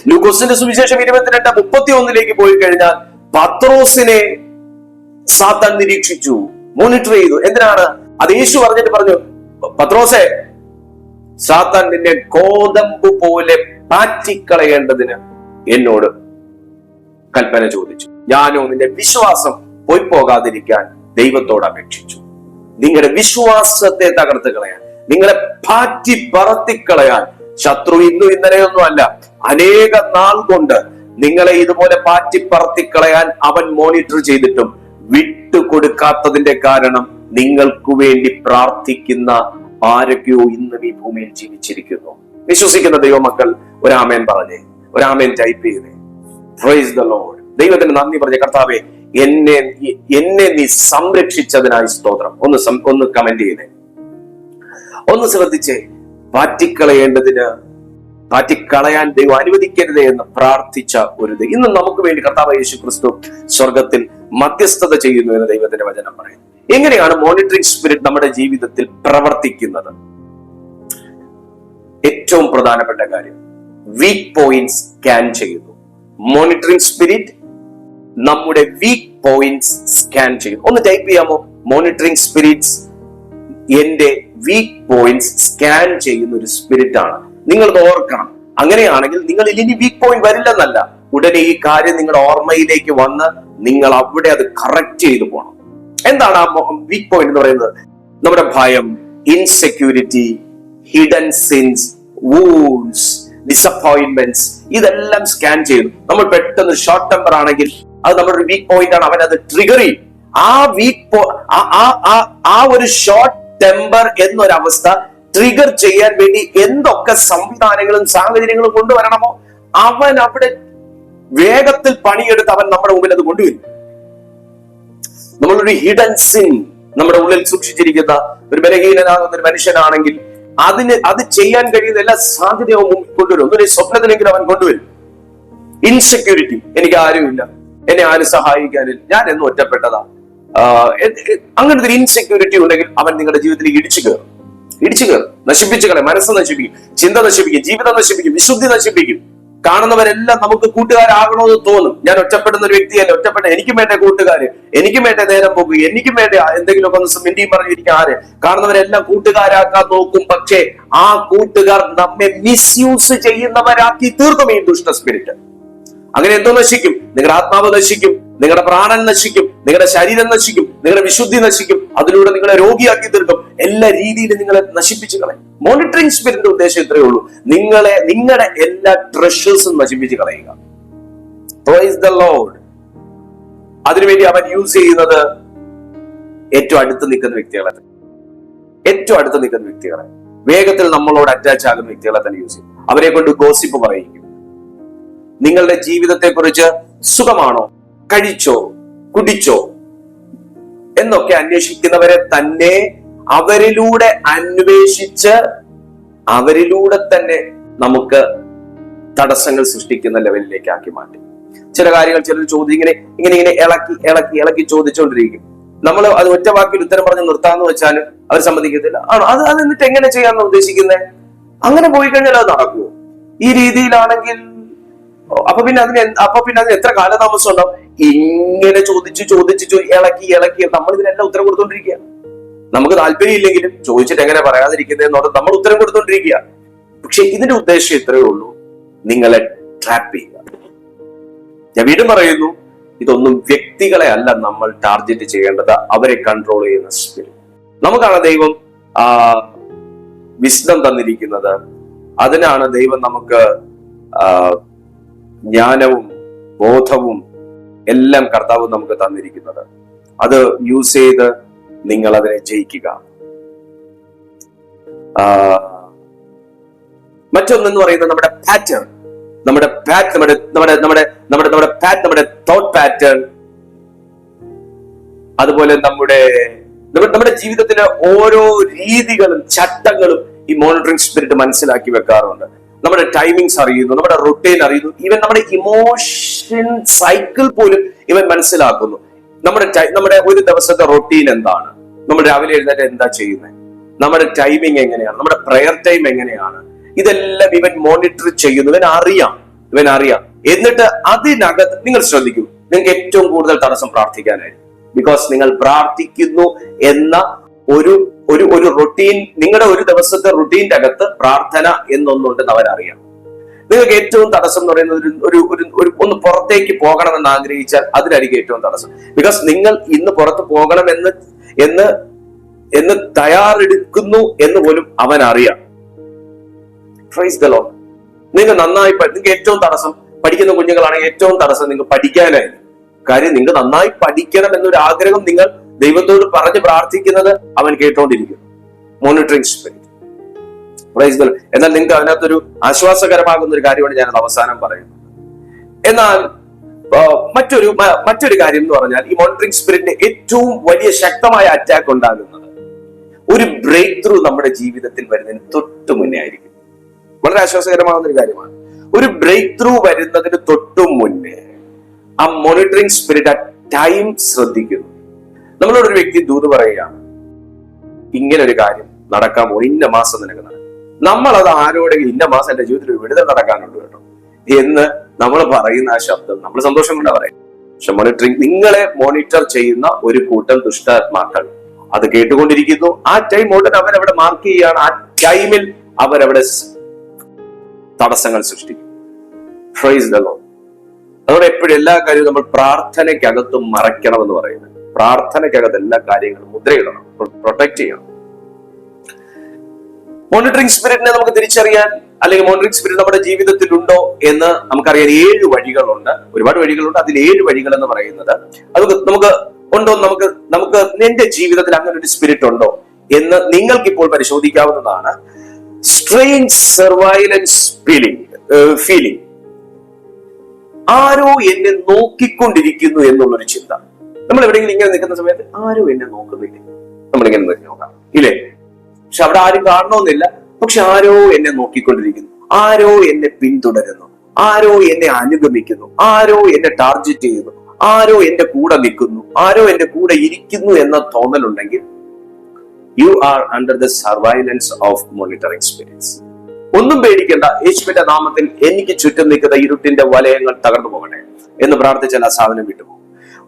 ലൂക്കോസിന്റെ സുവിശേഷം 22:31 പോയി കഴിഞ്ഞാൽ പത്രോസിനെ സാത്താൻ നിരീക്ഷിച്ചു, മോണിറ്റർ ചെയ്തു. എന്തിനാണ്? അത് യേശു പറഞ്ഞു, പത്രോസെ, സാത്താൻ നിന്നെ ഗോതമ്പ് പോലെ പാറ്റിക്കളയേണ്ടതിന് എന്നോട് കൽപ്പന ചോദിച്ചു. ഞാനോ നിന്റെ വിശ്വാസം പോയി പോകാതിരിക്കാൻ ദൈവത്തോട് അപേക്ഷിച്ചു. നിങ്ങളുടെ വിശ്വാസത്തെ തകർത്ത് കളയാൻ, നിങ്ങളെ പാറ്റി പറത്തിക്കളയാൻ ശത്രു ഇന്നും ഇന്നലെയൊന്നും അല്ല, അനേക നാൾ കൊണ്ട് നിങ്ങളെ ഇതുപോലെ പാറ്റി പറത്തിക്കളയാൻ അവൻ മോണിറ്റർ ചെയ്തിട്ടും വിട്ടുകൊടുക്കാത്തതിന്റെ കാരണം നിങ്ങൾക്ക് വേണ്ടി പ്രാർത്ഥിക്കുന്ന ആരൊക്കെയോ ഇന്നും ഈ ഭൂമിയിൽ ജീവിച്ചിരിക്കുന്നു. വിശ്വസിക്കുന്ന ദൈവമക്കൾ ഒരാമേൻ പറഞ്ഞേ, ഒരാമേൻ ടൈപ്പ് ചെയ്തേ. Price the Lord. ദൈവത്തിന് നന്ദി പറഞ്ഞേ. കർത്താവേ, എന്നെ നീ സംരക്ഷിച്ചതിനായി സ്തോത്രം. ഒന്ന് കമന്റ് ചെയ്തേ, ഒന്ന് ശ്രദ്ധിച്ചേ. പാറ്റിക്കളയാൻ ദൈവം അനുവദിക്കരുതേ എന്ന് പ്രാർത്ഥിച്ച ഒരു ദൈവം ഇന്ന് നമുക്ക് വേണ്ടി കർത്താവ് യേശു ക്രിസ്തു സ്വർഗത്തിൽ മധ്യസ്ഥത ചെയ്യുന്നു എന്ന് ദൈവത്തിന്റെ വചനം പറയുന്നു. എങ്ങനെയാണ് മോണിറ്ററിംഗ് സ്പിരിറ്റ് നമ്മുടെ ജീവിതത്തിൽ പ്രവർത്തിക്കുന്നത്? ഏറ്റവും പ്രധാനപ്പെട്ട കാര്യം, വീക്ക് പോയിന്റ്സ് സ്കാൻ ചെയ്യുന്നു. മോണിറ്ററിംഗ് സ്പിരിറ്റ് നമ്മുടെ വീക്ക് പോയിന്റ്സ് സ്കാൻ ചെയ്യുന്നു. ഒന്ന് ടൈപ്പ് ചെയ്യാമോ? മോണിറ്ററിംഗ് സ്പിരിറ്റ്സ് എന്റെ വീക്ക് പോയിന്റ്സ് സ്കാൻ ചെയ്യുന്ന ഒരു സ്പിരിറ്റ് ആണ്. നിങ്ങളത് ഓർക്കണം. അങ്ങനെയാണെങ്കിൽ നിങ്ങൾ ഇനി വീക്ക് പോയിന്റ് വരില്ലെന്നല്ല, ഉടനെ ഈ കാര്യം നിങ്ങളുടെ ഓർമ്മയിലേക്ക് വന്ന് നിങ്ങൾ അവിടെ അത് കറക്റ്റ് ചെയ്തു പോകണം. എന്താണ് ആ വീക്ക് പോയിന്റ് എന്ന് പറയുന്നത്? നമ്മുടെ ഭയം, insecurity, hidden since, wounds, disappointments, ഇതെല്ലാം സ്കാൻ ചെയ്തു. നമ്മൾ പെട്ടെന്ന് ഷോർട്ട് ടെമ്പർ ആണെങ്കിൽ അത് നമ്മുടെ ഒരു വീക്ക് പോയിന്റ് ആണ്. അവൻ അത് ട്രിഗർ ചെയ്യും. ആ ഒരു ഷോർട്ട് ടെമ്പർ എന്നൊരവസ്ഥ ട്രിഗർ ചെയ്യാൻ വേണ്ടി എന്തൊക്കെ സംവിധാനങ്ങളും സാഹചര്യങ്ങളും കൊണ്ടുവരണമോ അവൻ അവിടെ വേഗത്തിൽ പണിയെടുത്ത് അവൻ നമ്മുടെ മുമ്പിൽ അത് കൊണ്ടുവരും. നമ്മളൊരു ഹിഡൻ സിൻ നമ്മുടെ ഉള്ളിൽ സൂക്ഷിച്ചിരിക്കുന്ന ഒരു ബലഹീനനാകുന്ന ഒരു മനുഷ്യനാണെങ്കിൽ അത് ചെയ്യാൻ കഴിയുന്ന എല്ലാ സാധ്യതയും കൊണ്ടുവരും. ഒന്നൊരു സ്വപ്നത്തിലെങ്കിലും അവൻ കൊണ്ടുവരും. ഇൻസെക്യൂരിറ്റി, എനിക്ക് ആരുമില്ല, എന്നെ ആരും സഹായിക്കാനില്ല, ഞാൻ എന്നും ഒറ്റപ്പെട്ടതാ, അങ്ങനത്തെ ഒരു ഇൻസെക്യൂരിറ്റി ഉണ്ടെങ്കിൽ അവൻ നിങ്ങളുടെ ജീവിതത്തിലേക്ക് ഇടിച്ചു കയറും, നശിപ്പിച്ചു കളയും. മനസ്സ് നശിപ്പിക്കും, ചിന്ത നശിപ്പിക്കും, ജീവിതം നശിപ്പിക്കും, വിശുദ്ധി നശിപ്പിക്കും. കാണുന്നവരെല്ലാം നമുക്ക് കൂട്ടുകാരാകണമെന്ന് തോന്നും. ഞാൻ ഒറ്റപ്പെടുന്ന ഒരു വ്യക്തിയല്ല, എനിക്കും വേണ്ട കൂട്ടുകാര്, എനിക്കും വേണ്ട നേരം പോകുക, എനിക്കും വേണ്ട എന്തെങ്കിലുമൊക്കെ ഒന്ന് മിണ്ടിയും പറഞ്ഞിരിക്കും. ആര് കാണുന്നവരെല്ലാം കൂട്ടുകാരാക്കാൻ നോക്കും. പക്ഷേ ആ കൂട്ടുകാർ നമ്മെ മിസ്യൂസ് ചെയ്യുന്നവരാക്കി തീർക്കും ഈ ദുഷ്ട സ്പിരിറ്റ്. അങ്ങനെ എന്തോ നശിക്കും? നിങ്ങളുടെ ആത്മാവ് നശിക്കും, നിങ്ങളുടെ പ്രാണൻ നശിക്കും, നിങ്ങളുടെ ശരീരം നശിക്കും, നിങ്ങളുടെ വിശുദ്ധി നശിക്കും. അതിലൂടെ നിങ്ങളെ രോഗിയാക്കി തീർക്കും. എല്ലാ രീതിയിലും നിങ്ങളെ നശിപ്പിച്ചു കളയും. മോണിറ്ററിംഗ് സ്പിരിറ്റിന്റെ ഉദ്ദേശം ഇത്രയേ ഉള്ളൂ: നിങ്ങളുടെ എല്ലാ ട്രഷേഴ്സും നശിപ്പിച്ച് കളയുക. Price the Lord. അതിനുവേണ്ടി അവൻ യൂസ് ചെയ്യുന്നത് ഏറ്റവും അടുത്ത് നിൽക്കുന്ന വ്യക്തികളെ, വേഗത്തിൽ നമ്മളോട് അറ്റാച്ച് ആകുന്ന വ്യക്തികളെ തന്നെ യൂസ് ചെയ്യും. അവരെ കൊണ്ട് ഗോസിപ്പ് പറയിക്കും. നിങ്ങളുടെ ജീവിതത്തെ കുറിച്ച് സുഖമാണോ, കഴിച്ചോ, കുടിച്ചോ എന്നൊക്കെ അന്വേഷിക്കുന്നവരെ തന്നെ അവരിലൂടെ അന്വേഷിച്ച് അവരിലൂടെ തന്നെ നമുക്ക് തടസ്സങ്ങൾ സൃഷ്ടിക്കുന്ന ലെവലിലേക്ക് ആക്കി മാറ്റി. ചില കാര്യങ്ങൾ ചിലർ ചോദ്യം ഇങ്ങനെ ഇളക്കി ചോദിച്ചുകൊണ്ടിരിക്കും. നമ്മൾ അത് ഒറ്റ വാക്കിൽ ഉത്തരം പറഞ്ഞ് നിർത്താന്ന് വെച്ചാലും അവർ സമ്മതിക്കത്തില്ല. ആണോ, അത് എന്നിട്ട് എങ്ങനെ ചെയ്യാന്ന് ഉദ്ദേശിക്കുന്നത്? അങ്ങനെ പോയി കഴിഞ്ഞാൽ അത് നടക്കുമോ? ഈ രീതിയിലാണെങ്കിൽ അപ്പൊ പിന്നെ അതിന് എത്ര കാലതാമസം ഉണ്ടാവും? ഇങ്ങനെ ചോദിച്ച് ഇളക്കി നമ്മൾ ഇതിനെല്ലാം ഉത്തരം കൊടുത്തോണ്ടിരിക്കുക. നമുക്ക് താല്പര്യം ഇല്ലെങ്കിലും ചോദിച്ചിട്ട് എങ്ങനെ പറയാതിരിക്കുന്നതെന്നോട് നമ്മൾ ഉത്തരം കൊടുത്തോണ്ടിരിക്കുക. പക്ഷെ ഇതിന്റെ ഉദ്ദേശം ഇത്രയേ ഉള്ളൂ: നിങ്ങളെ ട്രാപ്പ് ചെയ്യുക. ഞാൻ വീണ്ടും പറയുന്നു, ഇതൊന്നും വ്യക്തികളെ അല്ല നമ്മൾ ടാർഗറ്റ് ചെയ്യേണ്ടത്, അവരെ കൺട്രോൾ ചെയ്യുന്ന സ്പിരിറ്റ്. നമുക്കാണ് ദൈവം വിസ്ഡം തന്നിരിക്കുന്നത്. അതിനാണ് ദൈവം നമുക്ക് ജ്ഞാനവും ബോധവും എല്ലാം കർത്താവ് നമുക്ക് തന്നിരിക്കുന്നത്. അത് യൂസ് ചെയ്ത് നിങ്ങൾ അതിനെ ജയിക്കുക. മറ്റൊന്നെന്ന് പറയുന്നത് നമ്മുടെ പാറ്റേൺ, നമ്മുടെ തോട്ട് പാറ്റേൺ, അതുപോലെ നമ്മുടെ ജീവിതത്തിലെ ഓരോ രീതികളും ചട്ടങ്ങളും ഈ മോണിറ്ററിംഗ് സ്പിരിറ്റ് മനസ്സിലാക്കി വെക്കാറുണ്ട്. നമ്മുടെ ടൈമിങ്സ് അറിയുന്നു, നമ്മുടെ റൊട്ടീൻ അറിയുന്നു, ഈവൻ നമ്മുടെ ഇമോഷൻ സൈക്കിൾ പോലും ഇവൻ മനസ്സിലാക്കുന്നു. നമ്മുടെ ഒരു ദിവസത്തെ റൊട്ടീൻ എന്താണ്, നമ്മൾ രാവിലെ എഴുന്നേറ്റ് എന്താ ചെയ്യുന്നത്, നമ്മുടെ ടൈമിങ് എങ്ങനെയാണ്, നമ്മുടെ പ്രയർ ടൈം എങ്ങനെയാണ്, ഇതെല്ലാം ഇവൻ മോണിറ്റർ ചെയ്യുന്നു. ഇവൻ അറിയാം. എന്നിട്ട് അതിനകത്ത് നിങ്ങൾ ശ്രദ്ധിക്കൂ, നിങ്ങൾക്ക് ഏറ്റവും കൂടുതൽ തടസ്സം പ്രാർത്ഥിക്കാനായിരിക്കും. ബിക്കോസ് നിങ്ങൾ പ്രാർത്ഥിക്കുന്നു എന്ന ഒരു റൊട്ടീൻ, നിങ്ങളുടെ ഒരു ദിവസത്തെ റൊട്ടീൻ്റെ അകത്ത് പ്രാർത്ഥന എന്നൊന്നുണ്ടെന്ന് അവരറിയാം. നിങ്ങൾക്ക് ഏറ്റവും തടസ്സം എന്ന് പറയുന്നത് ഒന്ന് പുറത്തേക്ക് പോകണമെന്ന് ആഗ്രഹിച്ചാൽ അതിനായിരിക്കും ഏറ്റവും തടസ്സം. ബിക്കോസ് നിങ്ങൾ ഇന്ന് പുറത്ത് പോകണം എന്ന് തയ്യാറെടുക്കുന്നു എന്ന് പോലും അവൻ അറിയാം. Price the Lord. നിങ്ങൾക്ക് ഏറ്റവും തടസ്സം പഠിക്കുന്ന കുഞ്ഞുങ്ങളാണെങ്കിൽ ഏറ്റവും തടസ്സം നിങ്ങൾക്ക് പഠിക്കാനായി. കാര്യം നിങ്ങൾ നന്നായി പഠിക്കണം എന്നൊരു ആഗ്രഹം നിങ്ങൾ ദൈവത്തോട് പറഞ്ഞ് പ്രാർത്ഥിക്കുന്നത് അവൻ കേട്ടോണ്ടിരിക്കും. Monitoring spirit. Praise the lord. എന്നാൽ നിങ്ങൾക്ക് അതിനകത്തൊരു ആശ്വാസകരമാകുന്ന ഒരു കാര്യമാണ് ഞാനത് അവസാനം പറയുന്നത്. എന്നാൽ മറ്റൊരു കാര്യം എന്ന് പറഞ്ഞാൽ, ഈ മോണിറ്ററിംഗ് സ്പിരിറ്റിന്റെ ഏറ്റവും വലിയ ശക്തമായ അറ്റാക്ക് ഉണ്ടാകുന്നത് ഒരു ബ്രേക്ക് ത്രൂ നമ്മുടെ ജീവിതത്തിൽ വരുന്നതിന് തൊട്ടു മുന്നേ ആയിരിക്കും. വളരെ ആശ്വാസകരമാകുന്ന ഒരു കാര്യമാണ്. ഒരു ബ്രേക്ക് ത്രൂ വരുന്നതിന് തൊട്ടു മുന്നേ ആ മോണിറ്ററിംഗ് സ്പിരിറ്റ് ആ ടൈം ശ്രദ്ധിക്കുന്നു. നമ്മളോടൊരു വ്യക്തി ദൂത് പറയുകയാണ്, ഇങ്ങനെ ഒരു കാര്യം നടക്കാൻ പോകും, ഇന്ന മാസം നിനക്ക് നടക്കും. നമ്മളത് ആരോടെങ്കിലും ഇന്ന മാസം എന്റെ ജീവിതത്തിൽ ഒരു വിടുതൽ നടക്കാനുണ്ട് കേട്ടോ എന്ന് നമ്മൾ പറയുന്ന ആ ശബ്ദം നമ്മൾ സന്തോഷം കൊണ്ടാ പറയും. പക്ഷെ നിങ്ങളെ മോണിറ്റർ ചെയ്യുന്ന ഒരു കൂട്ടം ദുഷ്ടാത്മാക്കൾ അത് കേട്ടുകൊണ്ടിരിക്കുന്നു. ആ ടൈം ഉടൻ അവരവിടെ മാർക്ക് ചെയ്യുകയാണ്. ആ ടൈമിൽ അവരവിടെ തടസ്സങ്ങൾ സൃഷ്ടിക്കും. Price the Lord. അതോടെ എപ്പോഴും എല്ലാ കാര്യവും നമ്മൾ പ്രാർത്ഥനയ്ക്കകത്തും മറയ്ക്കണം എന്ന് പറയുന്നത്. പ്രാർത്ഥനയ്ക്കകത്ത് എല്ലാ കാര്യങ്ങളും മുദ്രയിടണം, പ്രൊട്ടക്ട് ചെയ്യണം. മോണിറ്ററിംഗ് സ്പിരിറ്റിനെ നമുക്ക് തിരിച്ചറിയാൻ, അല്ലെങ്കിൽ മോണിറ്ററിംഗ് സ്പിരിറ്റ് നമ്മുടെ ജീവിതത്തിൽ ഉണ്ടോ എന്ന് നമുക്കറിയാൻ 7 വഴികളുണ്ട്. ഒരുപാട് വഴികളുണ്ട്. അതിൽ 7 വഴികൾ എന്ന് പറയുന്നത് അത് നമുക്ക് ഉണ്ടോ, നമുക്ക് നിന്റെ ജീവിതത്തിൽ അങ്ങനെ ഒരു സ്പിരിറ്റ് ഉണ്ടോ എന്ന് നിങ്ങൾക്ക് ഇപ്പോൾ പരിശോധിക്കാവുന്നതാണ്. സ്ട്രേഞ്ച് സർവൈലൻസ് ഫീലിംഗ്, ആരോ എന്നെ നോക്കിക്കൊണ്ടിരിക്കുന്നു എന്നുള്ളൊരു ചിന്ത. നമ്മൾ എവിടെയെങ്കിലും ഇങ്ങനെ നിൽക്കുന്ന സമയത്ത് ആരോ എന്നെ നോക്കുന്നില്ലേ, നമ്മളിങ്ങനെ നോക്കാം ഇല്ലേ? പക്ഷെ അവിടെ ആരും കാണണമെന്നില്ല, പക്ഷെ ആരോ എന്നെ നോക്കിക്കൊണ്ടിരിക്കുന്നു, ആരോ എന്നെ പിന്തുടരുന്നു, ആരോ എന്നെ അനുഗമിക്കുന്നു, ആരോ എന്നെ ടാർഗറ്റ് ചെയ്യുന്നു, ആരോ എന്റെ കൂടെ നിൽക്കുന്നു, ആരോ എന്റെ കൂടെ ഇരിക്കുന്നു എന്ന തോന്നലുണ്ടെങ്കിൽ you are under the surveillance of monitoring spirits. ഒന്നും പേടിക്കേണ്ട, യേശുവിന്റെ നാമത്തിൽ എനിക്ക് ചുറ്റും നിൽക്കുന്ന ഇരുട്ടിന്റെ വലയങ്ങൾ തകർന്നു പോകട്ടെ എന്ന് പ്രാർത്ഥിച്ചാൽ ആ സാധനം വിട്ടുപോകും.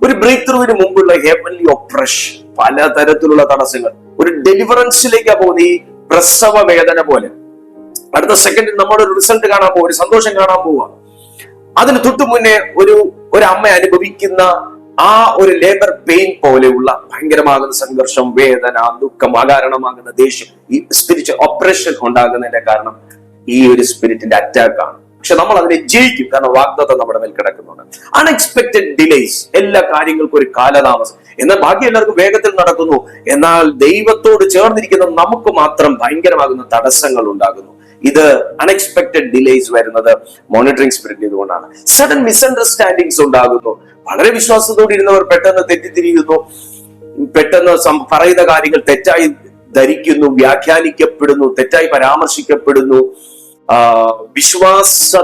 ഒരു ബ്രേക്ക് ത്രൂവിന് മുമ്പുള്ള ഹെവൻലി ഒപ്രഷൻ, പലതരത്തിലുള്ള തടസ്സങ്ങൾ, ഒരു ഡെലിവറൻസിലേക്കാ പോകുന്നത്. ഈ പ്രസവ വേദന പോലെ അടുത്ത സെക്കൻഡിൽ നമ്മുടെ ഒരു റിസൾട്ട് കാണാൻ പോവുക, ഒരു സന്തോഷം കാണാൻ പോവുക. അതിന് തൊട്ടു മുന്നേ ഒരു അമ്മ അനുഭവിക്കുന്ന ആ ഒരു ലേബർ പെയിൻ പോലെയുള്ള ഭയങ്കരമാകുന്ന സംഘർഷം, വേദന, ദുഃഖം, അകാരണമാകുന്ന ദേഷ്യം, ഈ സ്പിരിച്വൽ ഓപ്പറേഷൻ ഉണ്ടാകുന്നതിന്റെ കാരണം ഈ ഒരു സ്പിരിറ്റിന്റെ അറ്റാക്ക് ആണ്. പക്ഷെ നമ്മൾ അതിനെ ജയിക്കും, കാരണം വാഗ്ദത്തം നമ്മുടെ മേൽ കിടക്കുന്നുണ്ട്. അൺഎക്സ്പെക്ടഡ് ഡിലേസ്, എല്ലാ കാര്യങ്ങൾക്കും ഒരു കാലതാമസം. എന്നാൽ ബാക്കി എല്ലാവർക്കും വേഗത്തിൽ നടക്കുന്നു. എന്നാൽ ദൈവത്തോട് ചേർന്നിരിക്കുന്ന നമുക്ക് മാത്രം ഭയങ്കരമാകുന്ന തടസ്സങ്ങൾ ഉണ്ടാകുന്നു. ഇത് അൺഎക്സ്പെക്ടഡ് ഡിലേസ് വരുന്നത് മോണിറ്ററിംഗ് സ്പിരിറ്റ് ഇതുകൊണ്ടാണ്. സഡൻ മിസ്അണ്ടർസ്റ്റാൻഡിങ്സ് ഉണ്ടാകുന്നു. വളരെ വിശ്വാസത്തോടെ ഇരുന്നവർ പെട്ടെന്ന് തെറ്റിത്തിരിയുന്നു, പെട്ടെന്ന് പറയുന്ന കാര്യങ്ങൾ തെറ്റായി ധരിക്കുന്നു, വ്യാഖ്യാനിക്കപ്പെടുന്നു, തെറ്റായി പരാമർശിക്കപ്പെടുന്നു, വിശ്വാസ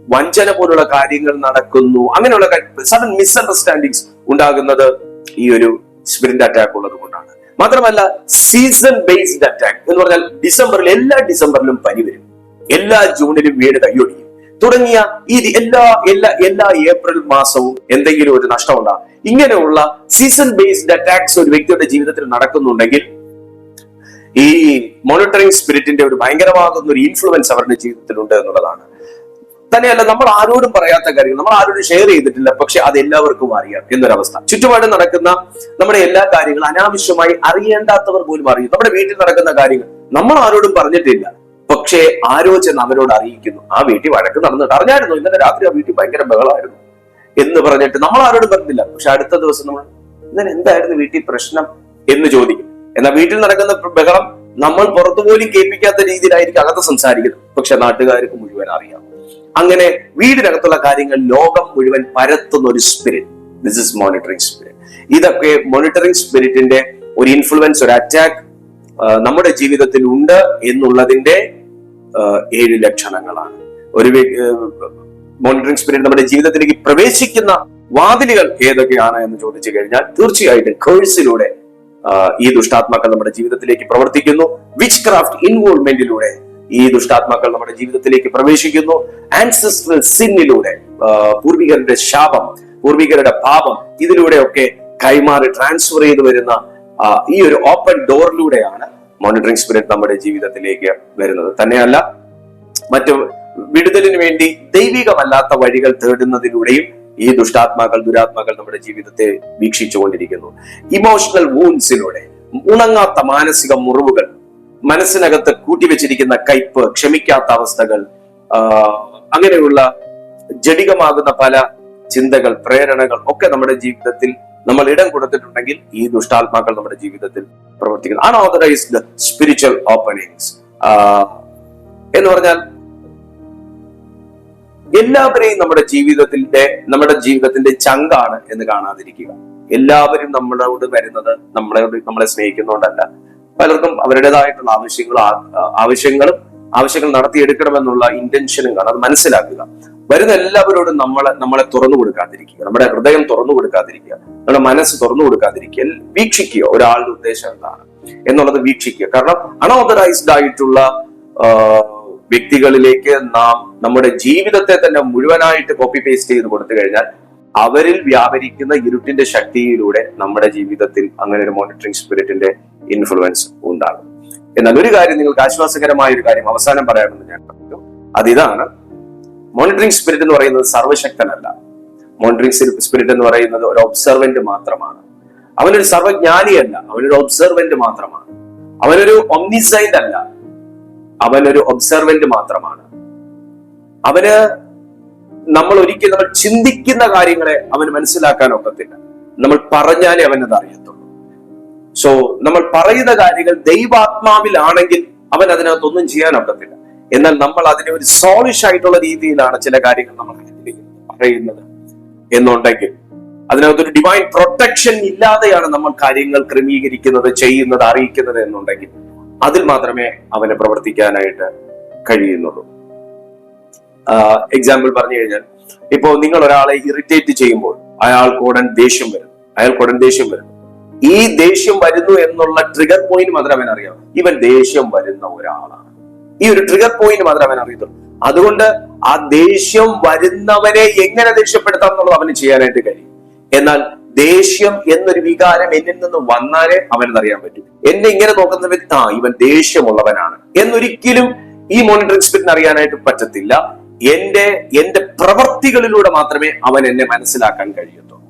വഞ്ചന പോലുള്ള കാര്യങ്ങൾ നടക്കുന്നു. അങ്ങനെയുള്ള സഡൻ മിസ്അണ്ടർസ്റ്റാൻഡിങ്സ് ഉണ്ടാകുന്നത് ഈ ഒരു സ്പിരിറ്റ് അറ്റാക്ക് ഉള്ളത് കൊണ്ടാണ്. മാത്രമല്ല സീസൺ ബേസ്ഡ് അറ്റാക്ക് എന്ന് പറഞ്ഞാൽ എല്ലാ ഡിസംബറിലും പനി വരും, എല്ലാ ജൂണിലും വീട് കൈയൊടിയും തുടങ്ങിയ ഈ എല്ലാ ഏപ്രിൽ മാസവും എന്തെങ്കിലും ഒരു നഷ്ടം ഉണ്ടാകും. ഇങ്ങനെയുള്ള സീസൺ ബേസ്ഡ് അറ്റാക്സ് ഒരു വ്യക്തിയുടെ ജീവിതത്തിൽ നടക്കുന്നുണ്ടെങ്കിൽ ഈ മോണിറ്ററിംഗ് സ്പിരിറ്റിന്റെ ഒരു ഭയങ്കരമാകുന്ന ഒരു ഇൻഫ്ലുവൻസ് അവരുടെ ജീവിതത്തിലുണ്ട് എന്നുള്ളതാണ്. തന്നെയല്ല, നമ്മൾ ആരോടും പറയാത്ത കാര്യങ്ങൾ നമ്മൾ ആരോടും ഷെയർ ചെയ്തിട്ടില്ല, പക്ഷെ അത് എല്ലാവർക്കും അറിയാം എന്നൊരവസ്ഥ. ചുറ്റുപാടും നടക്കുന്ന നമ്മുടെ എല്ലാ കാര്യങ്ങളും അനാവശ്യമായി അറിയേണ്ടാത്തവർ പോലും അറിയും. നമ്മുടെ വീട്ടിൽ നടക്കുന്ന കാര്യങ്ങൾ നമ്മൾ ആരോടും പറഞ്ഞിട്ടില്ല, പക്ഷേ ആരോ ചെന്ന് അവരോട് അറിയിക്കുന്നു. ആ വീട്ടിൽ വഴക്ക് നടന്നിട്ട് അറിഞ്ഞായിരുന്നു, ഇന്നലെ രാത്രി ആ വീട്ടിൽ ഭയങ്കര ബഹളമായിരുന്നു എന്ന് പറഞ്ഞിട്ട് നമ്മൾ ആരോടും പറഞ്ഞില്ല. പക്ഷെ അടുത്ത ദിവസം നമ്മൾ ഇന്നലെ എന്തായിരുന്നു വീട്ടിൽ പ്രശ്നം എന്ന് ചോദിക്കും. എന്നാൽ വീട്ടിൽ നടക്കുന്ന ബഹളം നമ്മൾ പുറത്തുപോലും കേൾപ്പിക്കാത്ത രീതിയിലായിരിക്കും അകത്ത് സംസാരിക്കുന്നത്, പക്ഷെ നാട്ടുകാർക്ക് മുഴുവൻ അറിയാം. അങ്ങനെ വീടിനകത്തുള്ള കാര്യങ്ങൾ ലോകം മുഴുവൻ പരത്തുന്ന ഒരു spirit, this is monitoring spirit. ഇതൊക്കെ മോണിറ്ററിംഗ് സ്പിരിറ്റിന്റെ ഒരു ഇൻഫ്ലുവൻസ്, ഒരു അറ്റാക്ക് നമ്മുടെ ജീവിതത്തിൽ ഉണ്ട് എന്നുള്ളതിന്റെ 7 ലക്ഷണങ്ങളാണ്. ഒരു മോണിറ്ററിംഗ് സ്പിരിറ്റ് നമ്മുടെ ജീവിതത്തിലേക്ക് പ്രവേശിക്കുന്ന വാതിലുകൾ ഏതൊക്കെയാണ് എന്ന് ചോദിച്ചു കഴിഞ്ഞാൽ തീർച്ചയായിട്ടും കേഴ്സിലൂടെ ഈ ദുഷ്ടാത്മാക്കൾ നമ്മുടെ ജീവിതത്തിലേക്ക് പ്രവർത്തിക്കുന്നു. വിച്ച് ക്രാഫ്റ്റ് ഇൻവോൾവ്മെന്റിലൂടെ ഈ ദുഷ്ടാത്മാക്കൾ നമ്മുടെ ജീവിതത്തിലേക്ക് പ്രവേശിക്കുന്നു. ആൻസെസ്ട്രൽ സിന്നിലൂടെ, പൂർവികരുടെ ശാപം, പൂർവികരുടെ പാപം, ഇതിലൂടെയൊക്കെ കൈമാറി ട്രാൻസ്ഫർ ചെയ്ത് വരുന്ന ഈ ഒരു ഓപ്പൺ ഡോറിലൂടെയാണ് മോണിറ്ററിംഗ് സ്പിരിറ്റ് നമ്മുടെ ജീവിതത്തിലേക്ക് വരുന്നത്. തന്നെയല്ല, മറ്റു വിടുതലിന് വേണ്ടി ദൈവികമല്ലാത്ത വഴികൾ തേടുന്നതിലൂടെയും ഈ ദുരാത്മാക്കൾ നമ്മുടെ ജീവിതത്തെ വീക്ഷിച്ചുകൊണ്ടിരിക്കുന്നു. ഇമോഷണൽ വൂൺസിലൂടെ, ഉണങ്ങാത്ത മാനസിക മുറിവുകൾ, മനസ്സിനകത്ത് കൂട്ടിവെച്ചിരിക്കുന്ന കയ്പ്, ക്ഷമിക്കാത്ത അവസ്ഥകൾ, അങ്ങനെയുള്ള ജഡികമാകുന്ന പല ചിന്തകൾ, പ്രേരണകൾ ഒക്കെ നമ്മുടെ ജീവിതത്തിൽ നമ്മൾ ഇടം കൊടുത്തിട്ടുണ്ടെങ്കിൽ ഈ ദുഷ്ടാത്മാക്കൾ നമ്മുടെ ജീവിതത്തിൽ പ്രവർത്തിക്കുന്നു. അൺഓതറൈസ്ഡ് സ്പിരിച്വൽ ഓപ്പണിങ്സ് എന്ന് പറഞ്ഞാൽ എല്ലാവരെയും നമ്മുടെ ജീവിതത്തിന്റെ ചങ്കാണ് എന്ന് കാണാതിരിക്കുക. എല്ലാവരും നമ്മളോട് വരുന്നത് നമ്മളെ സ്നേഹിക്കുന്നതുകൊണ്ടല്ല. പലർക്കും അവരുടേതായിട്ടുള്ള ആവശ്യങ്ങൾ നടത്തിയെടുക്കണമെന്നുള്ള ഇന്റൻഷനും കാണാം. അത് മനസ്സിലാക്കുക. വരുന്ന എല്ലാവരോടും നമ്മളെ തുറന്നു കൊടുക്കാതിരിക്കുക, നമ്മുടെ ഹൃദയം തുറന്നു കൊടുക്കാതിരിക്കുക, നമ്മുടെ മനസ്സ് തുറന്നു കൊടുക്കാതിരിക്കുക. വീക്ഷിക്കുക ഒരാളുടെ ഉദ്ദേശം എന്താണ് എന്നുള്ളത് വീക്ഷിക്കുക. കാരണം അൺഓതറൈസ്ഡ് ആയിട്ടുള്ള വ്യക്തികളിലേക്ക് നാം നമ്മുടെ ജീവിതത്തെ തന്നെ മുഴുവനായിട്ട് കോപ്പി പേസ്റ്റ് ചെയ്ത് കൊടുത്തു കഴിഞ്ഞാൽ അവരിൽ വ്യാപരിക്കുന്ന ഇരുട്ടിന്റെ ശക്തിയിലൂടെ നമ്മുടെ ജീവിതത്തിൽ അങ്ങനെ ഒരു മോണിറ്ററിംഗ് സ്പിരിറ്റിന്റെ ഇൻഫ്ലുവൻസ് ഉണ്ടാകും. എന്നാൽ ഒരു കാര്യം, നിങ്ങൾക്ക് ആശ്വാസകരമായ ഒരു കാര്യം അവസാനം പറയാമെന്ന് ഞാൻ പറഞ്ഞു. അതിതാണ്, മോണിറ്ററിംഗ് സ്പിരിറ്റ് എന്ന് പറയുന്നത് സർവശക്തനല്ല. മോണിറ്ററിംഗ് സ്പിരിറ്റ് എന്ന് പറയുന്നത് ഒരു ഒബ്സർവന്റ് മാത്രമാണ്. അവനൊരു സർവജ്ഞാനിയല്ല, അവനൊരു ഒബ്സർവന്റ് മാത്രമാണ്. അവനൊരു ഒംനിസൈന്റ് അല്ല, അവനൊരു ഒബ്സർവന്റ് മാത്രമാണ്. അവന് നമ്മൾ ചിന്തിക്കുന്ന കാര്യങ്ങളെ അവന് മനസ്സിലാക്കാൻ ഒക്കത്തില്ല. നമ്മൾ പറഞ്ഞാലേ അവനത് അറിയത്തുള്ളൂ. സോ നമ്മൾ പറയുന്ന കാര്യങ്ങൾ ദൈവാത്മാവിലാണെങ്കിൽ അവൻ അതിനകത്തൊന്നും ചെയ്യാൻ ഒക്കത്തില്ല. എന്നാൽ നമ്മൾ അതിനെ ഒരു സോളിഷ് ആയിട്ടുള്ള രീതിയിലാണ് ചില കാര്യങ്ങൾ നമ്മൾ പറയുന്നത് എന്നുണ്ടെങ്കിൽ, അതിനകത്തൊരു ഡിവൈൻ പ്രൊട്ടക്ഷൻ ഇല്ലാതെയാണ് നമ്മൾ കാര്യങ്ങൾ ക്രമീകരിക്കുന്നത്, ചെയ്യുന്നത്, അറിയിക്കുന്നത് എന്നുണ്ടെങ്കിൽ അതിൽ മാത്രമേ അവന് പ്രവർത്തിക്കാനായിട്ട് കഴിയുന്നുള്ളൂ. എക്സാമ്പിൾ പറഞ്ഞു കഴിഞ്ഞാൽ, ഇപ്പോ നിങ്ങൾ ഒരാളെ ഇറിറ്റേറ്റ് ചെയ്യുമ്പോൾ അയാൾക്കുടൻ ദേഷ്യം വരുന്നു. ഈ ദേഷ്യം വരുന്നു എന്നുള്ള ട്രിഗർ പോയിന്റ് മാത്രമേ അവൻ അറിയാവൂ. ഇവൻ ദേഷ്യം വരുന്ന ഒരാളാണ്. ഈ ഒരു ട്രിഗർ പോയിന്റ് മാത്രമേ അവൻ അറിയത്തുള്ളൂ. അതുകൊണ്ട് ആ ദേഷ്യം വരുന്നവനെ എങ്ങനെ ദേഷ്യപ്പെടുത്താം എന്നുള്ളത് അവന് ചെയ്യാനായിട്ട് കഴിയും. എന്നാൽ ദേഷ്യം എന്നൊരു വികാരം എന്നിൽ നിന്ന് വന്നാലേ അവനറിയാൻ പറ്റും. എന്നെ ഇങ്ങനെ നോക്കുന്ന വ്യക്തി ഇവൻ ദേഷ്യമുള്ളവനാണ് എന്നൊരിക്കലും ഈ മോണിറ്ററിംഗ് സ്പിരിറ്റിന് അറിയാനായിട്ട് പറ്റത്തില്ല. എന്റെ പ്രവർത്തികളിലൂടെ മാത്രമേ അവൻ എന്നെ മനസ്സിലാക്കാൻ കഴിയത്തുള്ളൂ.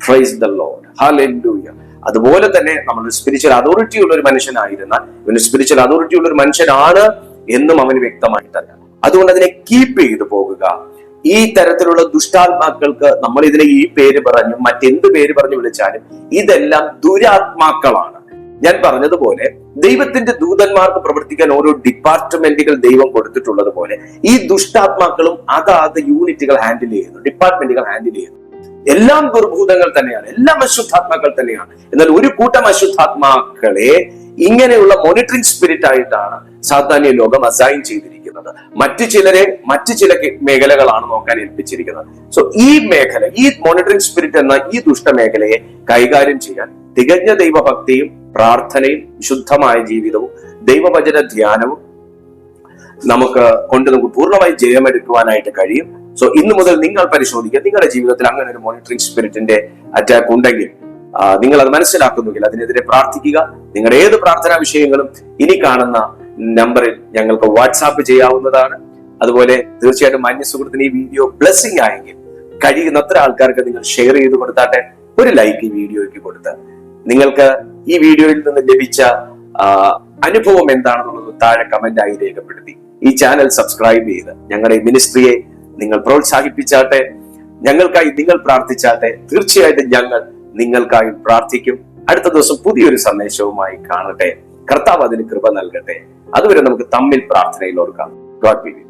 Praise the lord, hallelujah. അതുപോലെ തന്നെ നമ്മൾ സ്പിരിച്വൽ അതോറിറ്റി ഉള്ള ഒരു മനുഷ്യനായിരുന്നാൽ ഇവന് സ്പിരിച്വൽ അതോറിറ്റി ഉള്ള ഒരു മനുഷ്യനാണ് എന്നും അവന് വ്യക്തമായിട്ടല്ല. അതുകൊണ്ട് അതിനെ കീപ്പ് ചെയ്തു പോകുക. ഈ തരത്തിലുള്ള ദുഷ്ടാത്മാക്കൾക്ക് നമ്മൾ ഇതിനെ ഈ പേര് പറഞ്ഞു മറ്റെന്ത് പേര് പറഞ്ഞു വിളിച്ചാലും ഇതെല്ലാം ദുരാത്മാക്കളാണ്. ഞാൻ പറഞ്ഞതുപോലെ ദൈവത്തിന്റെ ദൂതന്മാർക്ക് പ്രവർത്തിക്കാൻ ഓരോ ഡിപ്പാർട്ട്മെന്റുകൾ ദൈവം കൊടുത്തിട്ടുള്ളത് പോലെ ഈ ദുഷ്ടാത്മാക്കളും അതാത് യൂണിറ്റുകൾ ഹാൻഡിൽ ചെയ്യുന്നു, ഡിപ്പാർട്ട്മെന്റുകൾ ഹാൻഡിൽ ചെയ്യുന്നു. എല്ലാം ദുർഭൂതങ്ങൾ തന്നെയാണ്, എല്ലാം അശുദ്ധാത്മാക്കൾ തന്നെയാണ്. എന്നാൽ ഒരു കൂട്ടം അശുദ്ധാത്മാക്കളെ ഇങ്ങനെയുള്ള മോണിറ്ററിംഗ് സ്പിരിറ്റ് ആയിട്ടാണ് സാത്താന്യ ലോകം അസൈൻ ചെയ്തിരിക്കുന്നത്. മറ്റു ചില മേഖലകളാണ് നോക്കാൻ ഏൽപ്പിച്ചിരിക്കുന്നത്. സോ ഈ മേഖല, ഈ മോണിറ്ററിംഗ് സ്പിരിറ്റ് എന്ന ഈ ദുഷ്ടമേഖലയെ കൈകാര്യം ചെയ്യാൻ തികഞ്ഞ ദൈവഭക്തിയും പ്രാർത്ഥനയും വിശുദ്ധമായ ജീവിതവും ദൈവവചന ധ്യാനവും നമുക്ക് പൂർണ്ണമായി ജയമെടുക്കുവാനായിട്ട് കഴിയും. സോ ഇന്നു മുതൽ നിങ്ങൾ പരിശോധിക്കുക, നിങ്ങളുടെ ജീവിതത്തിൽ അങ്ങനെ ഒരു മോണിറ്ററിംഗ് സ്പിരിറ്റിന്റെ അറ്റാക്ക് ഉണ്ടെങ്കിൽ നിങ്ങൾ അത് മനസ്സിലാക്കുന്നെങ്കിൽ അതിനെതിരെ പ്രാർത്ഥിക്കുക. നിങ്ങളുടെ ഏത് പ്രാർത്ഥനാ വിഷയങ്ങളും ഇനി കാണുന്ന നമ്പറിൽ ഞങ്ങൾക്ക് വാട്സാപ്പ് ചെയ്യാവുന്നതാണ്. അതുപോലെ തീർച്ചയായിട്ടും മാന്യ സുഹൃത്തിന് ഈ വീഡിയോ ബ്ലെസ്സിംഗ് ആയെങ്കിൽ കഴിയുന്നത്ര ആൾക്കാർക്ക് നിങ്ങൾ ഷെയർ ചെയ്ത് കൊടുത്താട്ടെ. ഒരു ലൈക്ക് ഈ വീഡിയോയ്ക്ക് കൊടുത്ത് നിങ്ങൾക്ക് ഈ വീഡിയോയിൽ നിന്ന് ലഭിച്ച അനുഭവം എന്താണെന്നുള്ളത് താഴെ കമന്റ് ആയി രേഖപ്പെടുത്തി ഈ ചാനൽ സബ്സ്ക്രൈബ് ചെയ്ത് ഞങ്ങളുടെ മിനിസ്ട്രിയെ നിങ്ങൾ പ്രോത്സാഹിപ്പിച്ചാട്ടെ. ഞങ്ങൾക്കായി നിങ്ങൾ പ്രാർത്ഥിച്ചാട്ടെ. തീർച്ചയായിട്ടും ഞങ്ങൾ നിങ്ങൾക്കായി പ്രാർത്ഥിക്കും. അടുത്ത ദിവസം പുതിയൊരു സന്ദേശവുമായി കാണട്ടെ. കർത്താവ് അതിന് കൃപ നൽകട്ടെ. അതുവരെ നമുക്ക് തമ്മിൽ പ്രാർത്ഥനയിൽ ഓർക്കാം. God B with you.